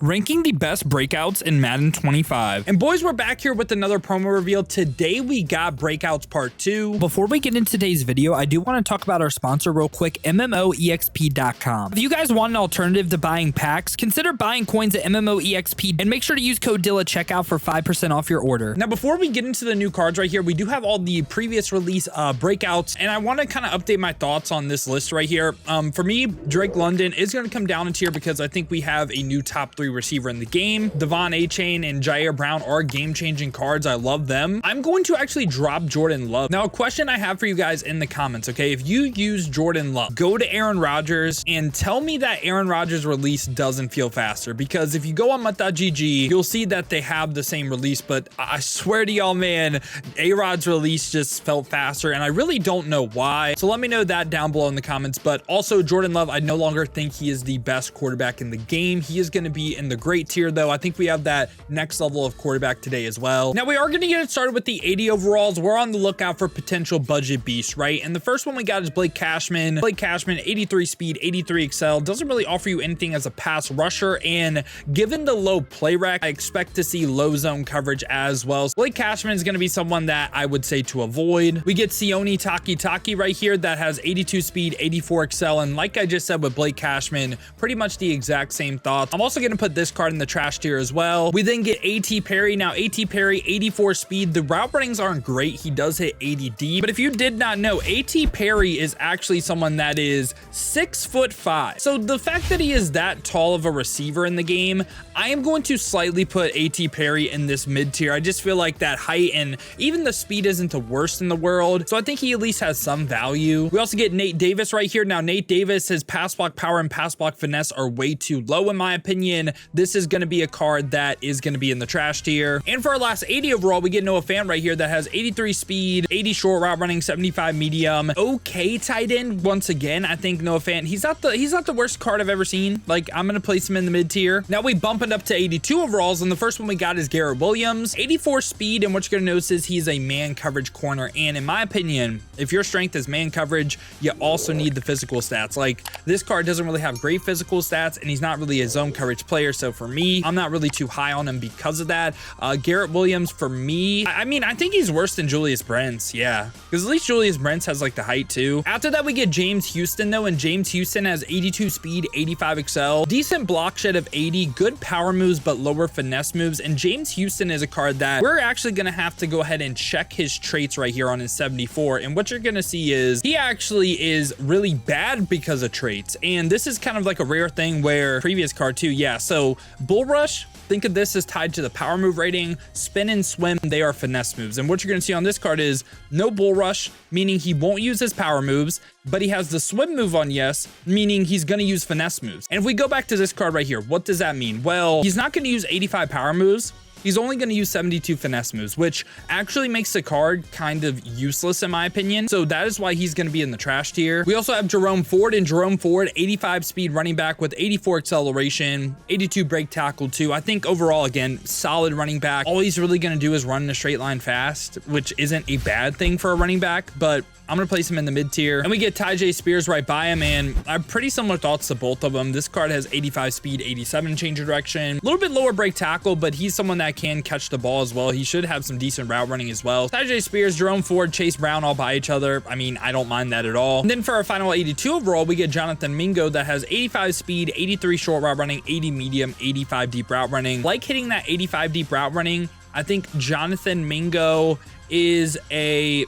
Ranking the best breakouts in Madden 25. And boys, we're back here with another promo reveal. Today we got breakouts part 2. Before we get into today's video, I do want to talk about our sponsor real quick, MMOEXP.com. If you guys want an alternative to buying packs, consider buying coins at MMOEXP and make sure to use code DILL at checkout for 5% off your order. Now, before we get into the new cards right here, we do have all the previous release breakouts, and I want to kind of update my thoughts on this list right here. For me, Drake London is going to come down a tier because I think we have a new top 3 receiver in the game. Devon A-Chain and Jair Brown are game-changing cards. I love them. I'm going to actually drop Jordan Love. Now, a question I have for you guys in the comments, okay? If you use Jordan Love, go to Aaron Rodgers and tell me that Aaron Rodgers release doesn't feel faster, because if you go on MUT.GG, you'll see that they have the same release, but I swear to y'all, man, A-Rod's release just felt faster, and I really don't know why. So let me know that down below in the comments. But also, Jordan Love, I no longer think he is the best quarterback in the game. He is going to be in the great tier, though. I think we have that next level of quarterback today as well. Now, we are going to get it started with the 80 overalls. We're on the lookout for potential budget beasts, right? And the first one we got is Blake Cashman. Blake Cashman, 83 speed, 83 excel. Doesn't really offer you anything as a pass rusher, and given the low play rec, I expect to see low zone coverage as well. So Blake Cashman is going to be someone that I would say to avoid. We get Sione Takitaki right here that has 82 speed, 84 excel, and like I just said with Blake Cashman, pretty much the exact same thoughts. I'm also going to put this card in the trash tier as well. We then get A.T. Perry. Now, A.T. Perry, 84 speed. The route runnings aren't great. He does hit 80D, but if you did not know, A.T. Perry is actually someone that is 6'5". So the fact that he is that tall of a receiver in the game, I am going to slightly put A.T. Perry in this mid tier. I just feel like that height and even the speed isn't the worst in the world. So I think he at least has some value. We also get Nate Davis right here. Now, Nate Davis, his pass block power and pass block finesse are way too low in my opinion. This is going to be a card that is going to be in the trash tier. And for our last 80 overall, we get Noah Fant right here that has 83 speed, 80 short route running, 75 medium. Okay, tight end. Once again, I think Noah Fant, he's not the worst card I've ever seen. Like, I'm going to place him in the mid tier. Now we bump it up to 82 overalls, and the first one we got is Garrett Williams, 84 speed, and what you're going to notice is he's a man coverage corner. And in my opinion, if your strength is man coverage, you also need the physical stats. Like, this card doesn't really have great physical stats, and he's not really a zone coverage player. So for me, I'm not really too high on him because of that. Garrett Williams, for me, I mean, I think he's worse than Julius Brents. Yeah, because at least Julius Brents has like the height too. After that, we get James Houston though, and James Houston has 82 speed, 85 excel, decent block shed of 80, good power moves, but lower finesse moves. And James Houston is a card that we're actually going to have to go ahead and check his traits right here on his 74. And what you're going to see is he actually is really bad because of traits. And this is kind of like a rare thing where previous card too. Yeah. So Bull Rush, think of this as tied to the power move rating. Spin and swim, they are finesse moves. And what you're going to see on this card is no Bull Rush, meaning he won't use his power moves, but he has the swim move on yes, meaning he's going to use finesse moves. And if we go back to this card right here, what does that mean? Well, he's not going to use 85 power moves. He's only going to use 72 finesse moves, which actually makes the card kind of useless in my opinion. So that is why he's going to be in the trash tier. We also have Jerome Ford, and Jerome Ford, 85 speed running back with 84 acceleration, 82 break tackle too. I think overall, again, solid running back. All he's really going to do is run in a straight line fast, which isn't a bad thing for a running back, but I'm going to place him in the mid tier. And we get Tyjae Spears right by him, and I have pretty similar thoughts to both of them. This card has 85 speed, 87 change of direction, a little bit lower break tackle, but he's someone that can catch the ball as well. He should have some decent route running as well. Tyjae Spears, Jerome Ford, Chase Brown all by each other. I mean, I don't mind that at all. And then for our final 82 overall, we get Jonathan Mingo that has 85 speed, 83 short route running, 80 medium, 85 deep route running. Like hitting that 85 deep route running, I think Jonathan Mingo is a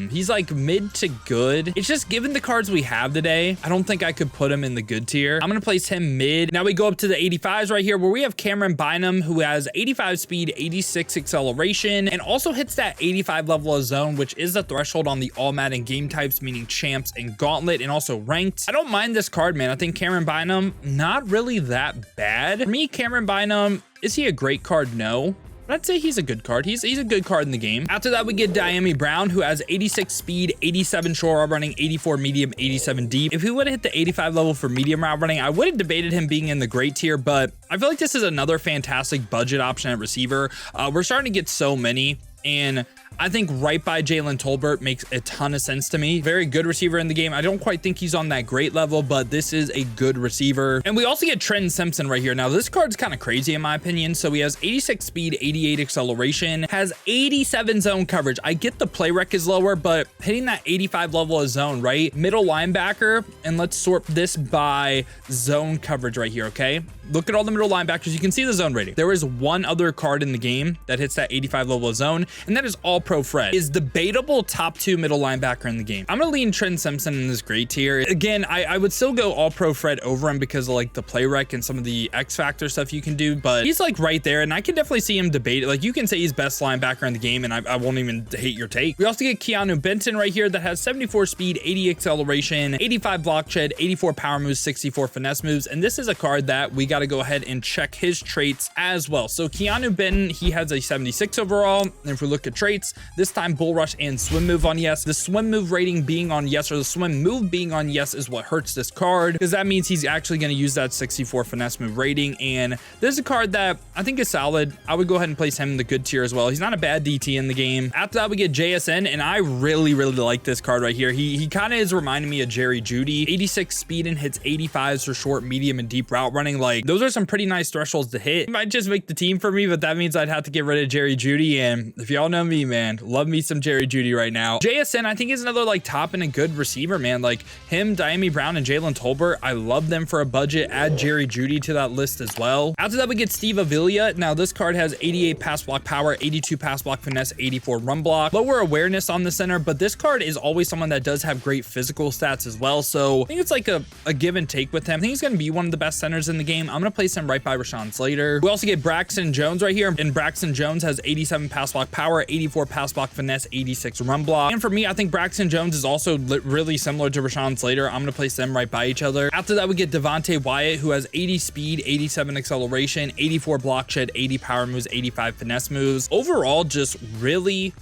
he's like mid to good. It's just given the cards we have today, I don't think I could put him in the good tier. I'm gonna place him mid. Now we go up to the 85s right here, where we have Cameron Bynum, who has 85 speed, 86 acceleration, and also hits that 85 level of zone, which is the threshold on the all Madden game types, meaning champs and gauntlet, and also ranked. I don't mind this card, man. I think Cameron Bynum, not really that bad. For me, Cameron Bynum, is he a great card? No. I'd say he's a good card. He's a good card in the game. After that, we get Diami Brown, who has 86 speed, 87 short route running, 84 medium, 87 deep. If he would have hit the 85 level for medium route running, I would have debated him being in the great tier, but I feel like this is another fantastic budget option at receiver. We're starting to get so many, and I think right by Jalen Tolbert makes a ton of sense to me. Very good receiver in the game. I don't quite think he's on that great level, but this is a good receiver. And we also get Trenton Simpson right here. Now, this card's kind of crazy in my opinion. So he has 86 speed, 88 acceleration, has 87 zone coverage. I get the play rec is lower, but hitting that 85 level of zone, right? Middle linebacker, and let's sort this by zone coverage right here, okay? Look at all the middle linebackers. You can see the zone rating. There is one other card in the game that hits that 85 level of zone, and that is All-Pro Fred. Is debatable top 2 middle linebacker in the game. I'm gonna lean Trenton Simpson in this grade tier. Again, I would still go All-Pro Fred over him because of like the play rec and some of the X Factor stuff you can do, but he's like right there, and I can definitely see him debate. Like you can say he's best linebacker in the game, and I won't even hate your take. We also get Keanu Benton right here that has 74 speed, 80 acceleration, 85 block shed, 84 power moves, 64 finesse moves, and this is a card that we got to go ahead and check his traits as well. So Keanu Benton, he has a 76 overall, and if we look at traits, this time bull rush and swim move on yes. The swim move rating being on yes, or the swim move being on yes, is what hurts this card, because that means he's actually going to use that 64 finesse move rating, and this is a card that I think is solid. I would go ahead and place him in the good tier as well. He's not a bad DT in the game. After that, we get JSN, and I really like this card right here. He kind of is reminding me of Jerry Jeudy. 86 speed and hits 85s for short, medium, and deep route running. Like those are some pretty nice thresholds to hit. He might just make the team for me, but that means I'd have to get rid of Jerry Jeudy, and if y'all know me, man, love me some Jerry Jeudy right now. JSN, I think, is another like top and a good receiver, man. Like him, Diami Brown, and Jalen Tolbert, I love them for a budget. Add Jerry Jeudy to that list as well. After that, we get Steve Avila. Now this card has 88 pass block power, 82 pass block finesse, 84 run block, lower awareness on the center, but this card is always someone that does have great physical stats as well. So I think it's like a give and take with him. I think he's going to be one of the best centers in the game. I'm going to place him right by Rashawn Slater. We also get Braxton Jones right here, and Braxton Jones has 87 pass block power, 84 pass block finesse, 86 run block. And for me, I think Braxton Jones is also really similar to Rashawn Slater. I'm going to place them right by each other. After that, we get Devontae Wyatt, who has 80 speed, 87 acceleration, 84 block shed, 80 power moves, 85 finesse moves. Overall, just really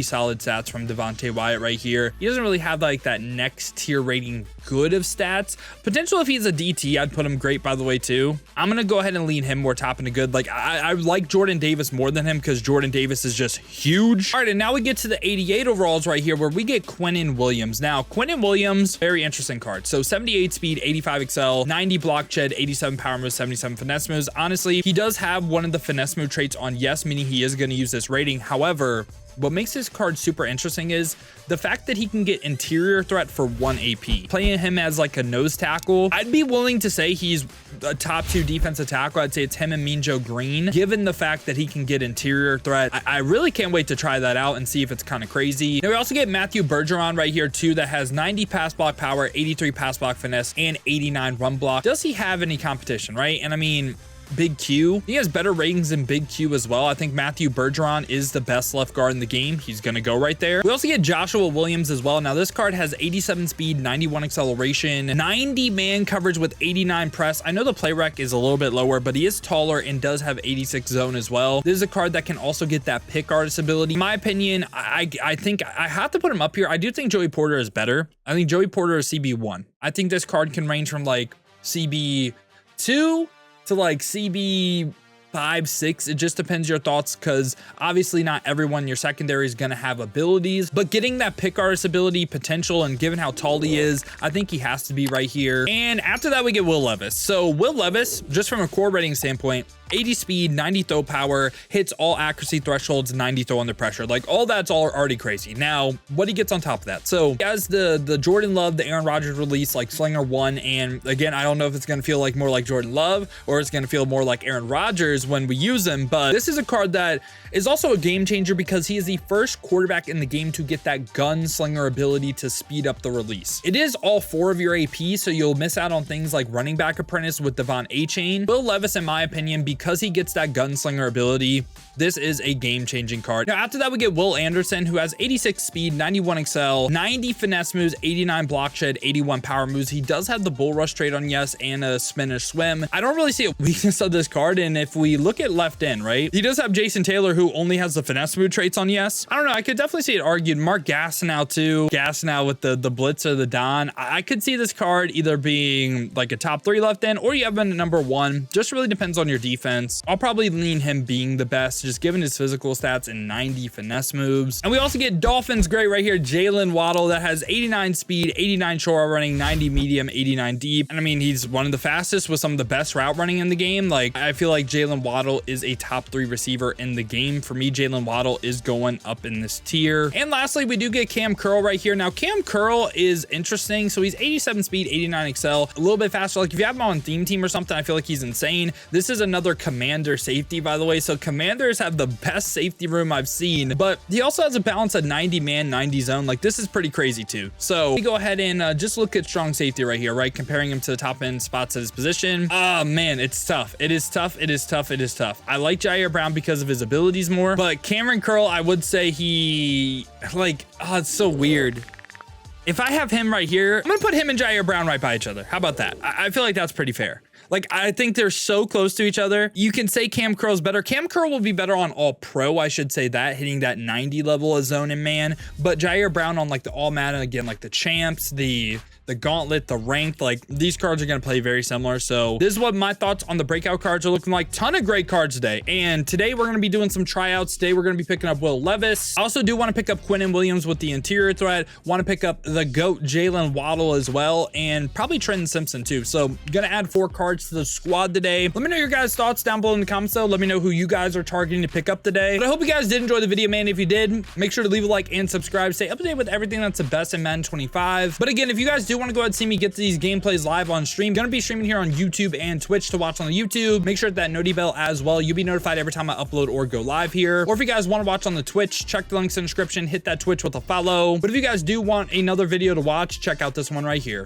solid stats from Devontae Wyatt right here. He doesn't really have like that next tier rating good of stats. Potential if he's a DT, I'd put him great, by the way, too. I'm going to go ahead and lean him more top into good. Like I like Jordan Davis more than him because Jordan Davis is just huge. All right, and now we get to the 88 overalls right here where we get Quinnen Williams. Now, Quinnen Williams, very interesting card. So 78 speed, 85 excel, 90 block shed, 87 power moves, 77 finesse moves. Honestly, he does have one of the finesse move traits on yes, meaning he is going to use this rating. However, what makes this card super interesting is the fact that he can get interior threat for 1 AP. Playing him as like a nose tackle, I'd be willing to say he's a top 2 defensive tackle. I'd say it's him and Mean Joe Green, given the fact that he can get interior threat. I really can't wait to try that out and see if it's kind of crazy. Now we also get Matthew Bergeron right here too, that has 90 pass block power, 83 pass block finesse, and 89 run block. Does he have any competition, right? And I mean, Big Q, he has better ratings than Big Q as well. I think Matthew Bergeron is the best left guard in the game. He's going to go right there. We also get Joshua Williams as well. Now this card has 87 speed, 91 acceleration, 90 man coverage with 89 press. I know the play rec is a little bit lower, but he is taller and does have 86 zone as well. This is a card that can also get that pick artist ability. In my opinion, I think I have to put him up here. I do think Joey Porter is better. I think Joey Porter is CB1. I think this card can range from like CB2 to like CB 5, 6. It just depends your thoughts, because obviously not everyone in your secondary is going to have abilities, but getting that pick artist ability potential, and given how tall he is, I think he has to be right here. And after that, we get Will Levis. So Will Levis, just from a core rating standpoint, 80 speed, 90 throw power, hits all accuracy thresholds, 90 throw under pressure. Like all that's all already crazy. Now, what he gets on top of that. So he has the Jordan Love, the Aaron Rodgers release, like Slinger 1. And again, I don't know if it's going to feel like more like Jordan Love or it's going to feel more like Aaron Rodgers when we use him. But this is a card that is also a game changer because he is the first quarterback in the game to get that gunslinger ability to speed up the release. It is all 4 of your AP, so you'll miss out on things like running back apprentice with Devon A-Chain. Will Levis, in my opinion, because he gets that gunslinger ability, this is a game-changing card. Now, after that, we get Will Anderson, who has 86 speed, 91 excel, 90 finesse moves, 89 block shed, 81 power moves. He does have the bull rush trait on yes and a spin or swim. I don't really see a weakness of this card, and if we actually look at left end, right? He does have Jason Taylor, who only has the finesse move traits on yes. I don't know. I could definitely see it argued. Mark Gastineau too. Gastineau with the Blitz or the Don. I could see this card either being like a top 3 left end, or you have him at number 1. Just really depends on your defense. I'll probably lean him being the best, just given his physical stats and 90 finesse moves. And we also get Dolphins great right here, Jalen Waddle, that has 89 speed, 89 short route running, 90 medium, 89 deep. And I mean, he's one of the fastest with some of the best route running in the game. Like, I feel like Jalen Waddle is a top 3 receiver in the game. For me, Jalen Waddle is going up in this tier. And lastly, we do get Cam Curl right here. Now, Cam Curl is interesting. So he's 87 speed, 89 excel, a little bit faster. Like if you have him on theme team or something, I feel like he's insane. This is another commander safety, by the way. So commanders have the best safety room I've seen, but he also has a balance of 90 man, 90 zone. Like this is pretty crazy too. So we go ahead and just look at strong safety right here, right? Comparing him to the top end spots at his position. Oh man, it's tough. It is tough. It is tough. It is tough. I like Jair Brown because of his abilities more, but Cameron Curl, I would say he like, oh, it's so weird. If I have him right here, I'm gonna put him and Jair Brown right by each other. How about that? I feel like that's pretty fair. Like, I think they're so close to each other. You can say Cam Curl's better. Cam Curl will be better on all pro, I should say that, hitting that 90 level of zone and man. But Jair Brown on like the all Madden, again, like the champs, the gauntlet, the ranked, like these cards are going to play very similar. So this is what my thoughts on the breakout cards are looking like. Ton of great cards today. And today we're going to be doing some tryouts. Today we're going to be picking up Will Levis. I also do want to pick up Quinnen Williams with the interior threat. Want to pick up the GOAT Jalen Waddle as well. And probably Trenton Simpson too. So going to add 4 cards to the squad today. Let me know your guys' thoughts down below in the comments though. Let me know who you guys are targeting to pick up today. But I hope you guys did enjoy the video, man. If you did, make sure to leave a like and subscribe. Stay up to date with everything that's the best in Madden 25. But again, if you guys do want to go ahead and see me get these gameplays live on stream, gonna be streaming here on YouTube and Twitch to watch on the YouTube. Make sure to hit that noti bell as well. You'll be notified every time I upload or go live here. Or if you guys want to watch on the Twitch, check the links in the description, hit that Twitch with a follow. But if you guys do want another video to watch, check out this one right here.